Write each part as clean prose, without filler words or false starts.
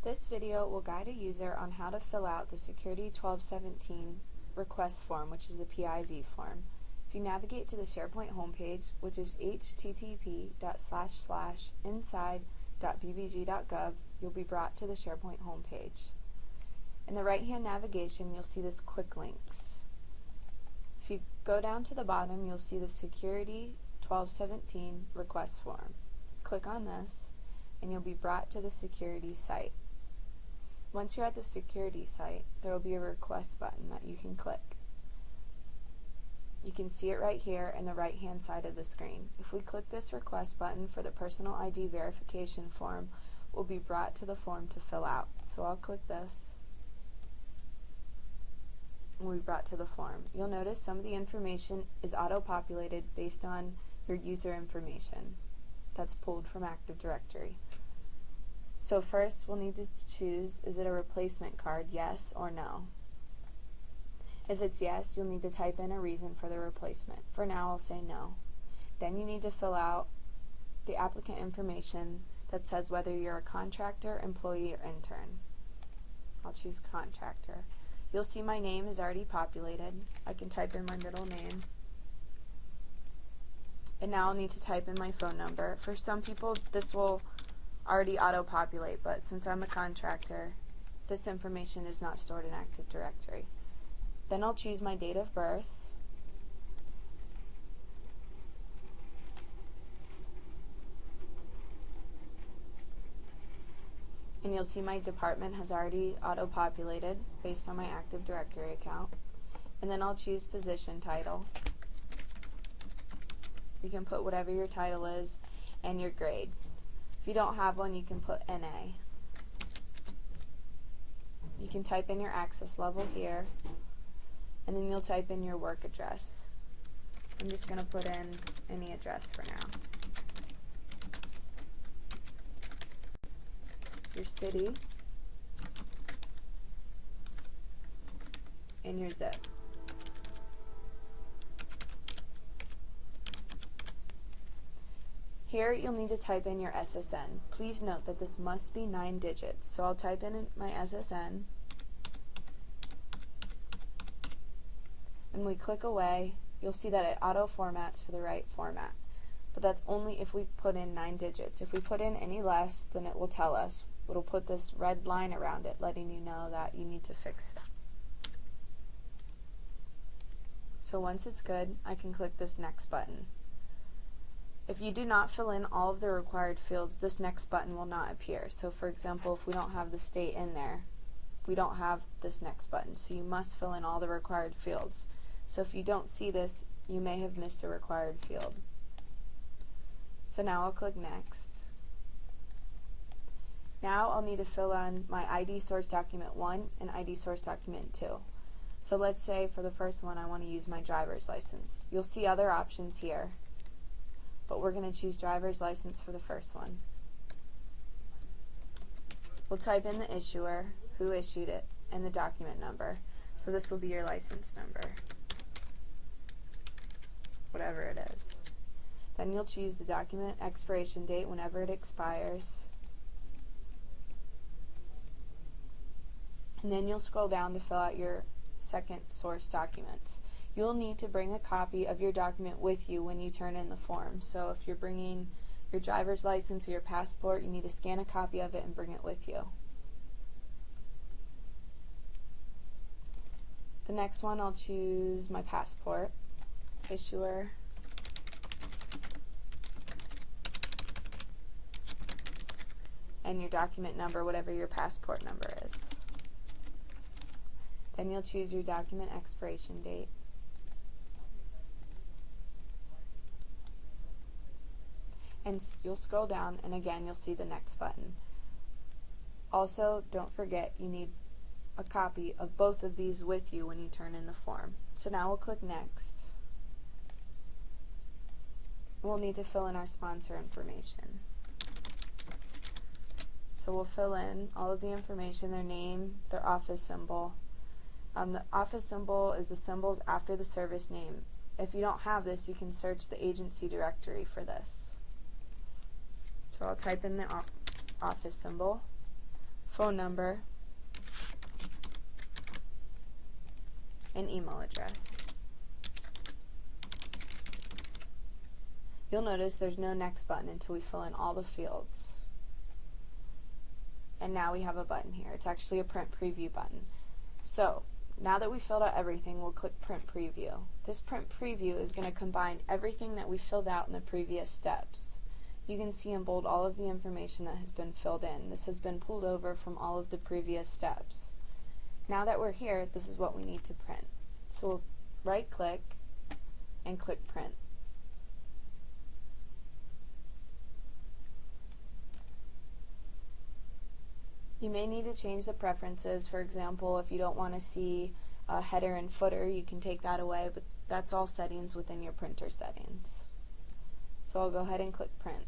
This video will guide a user on how to fill out the Security 1217 request form, which is the PIV form. If you navigate to the SharePoint homepage, which is http://inside.bbg.gov, you'll be brought to the SharePoint homepage. In the right-hand navigation, you'll see this quick links. If you go down to the bottom, you'll see the Security 1217 request form. Click on this, and you'll be brought to the security site. Once you're at the security site, there will be a request button that you can click. You can see it right here in the right-hand side of the screen. If we click this request button for the personal ID verification form, we'll be brought to the form to fill out. So I'll click this, and we'll be brought to the form. You'll notice some of the information is auto-populated based on your user information that's pulled from Active Directory. So first we'll need to choose, is it a replacement card, yes or no? If it's yes, you'll need to type in a reason for the replacement. For now, I'll say no. Then you need to fill out the applicant information that says whether you're a contractor, employee, or intern. I'll choose contractor. You'll see my name is already populated. I can type in my middle name. And now I'll need to type in my phone number. For some people, this will already auto-populate, but since I'm a contractor, this information is not stored in Active Directory. Then I'll choose my date of birth. And you'll see my department has already auto-populated based on my Active Directory account. And then I'll choose position title. You can put whatever your title is and your grade. If you don't have one, you can put NA. You can type in your access level here, and then you'll type in your work address. I'm just going to put in any address for now. Your city, and your zip. Here you'll need to type in your SSN. Please note that this must be 9 digits. So I'll type in my SSN, and when we click away, you'll see that it auto-formats to the right format. But that's only if we put in 9 digits. If we put in any less, then it will tell us. It'll put this red line around it, letting you know that you need to fix it. So once it's good, I can click this next button. If you do not fill in all of the required fields, this next button will not appear. So for example, if we don't have the state in there, we don't have this next button. So you must fill in all the required fields. So if you don't see this, you may have missed a required field. So now I'll click Next. Now I'll need to fill in my ID source document 1 and ID source document 2. So let's say for the first one I want to use my driver's license. You'll see other options here, but we're going to choose driver's license for the first one. We'll type in the issuer, who issued it, and the document number. So this will be your license number, whatever it is. Then you'll choose the document expiration date whenever it expires. And then you'll scroll down to fill out your second source documents. You'll need to bring a copy of your document with you when you turn in the form. So if you're bringing your driver's license or your passport, you need to scan a copy of it and bring it with you. The next one, I'll choose my passport, issuer, and your document number, whatever your passport number is. Then you'll choose your document expiration date. And you'll scroll down, and again you'll see the next button. Also, don't forget you need a copy of both of these with you when you turn in the form. So now we'll click Next. We'll need to fill in our sponsor information. So we'll fill in all of the information, their name, their office symbol. The office symbol is the symbols after the service name. If you don't have this, you can search the agency directory for this. So I'll type in the office symbol, phone number, and email address. You'll notice there's no next button until we fill in all the fields. And now we have a button here. It's actually a print preview button. So, now that we filled out everything, we'll click print preview. This print preview is going to combine everything that we filled out in the previous steps. You can see in bold all of the information that has been filled in. This has been pulled over from all of the previous steps. Now that we're here, this is what we need to print. So we'll right click and click print. You may need to change the preferences. For example, if you don't want to see a header and footer, you can take that away, but that's all settings within your printer settings. So I'll go ahead and click print.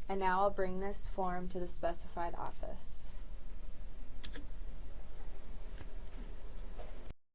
And now I'll bring this form to the specified office.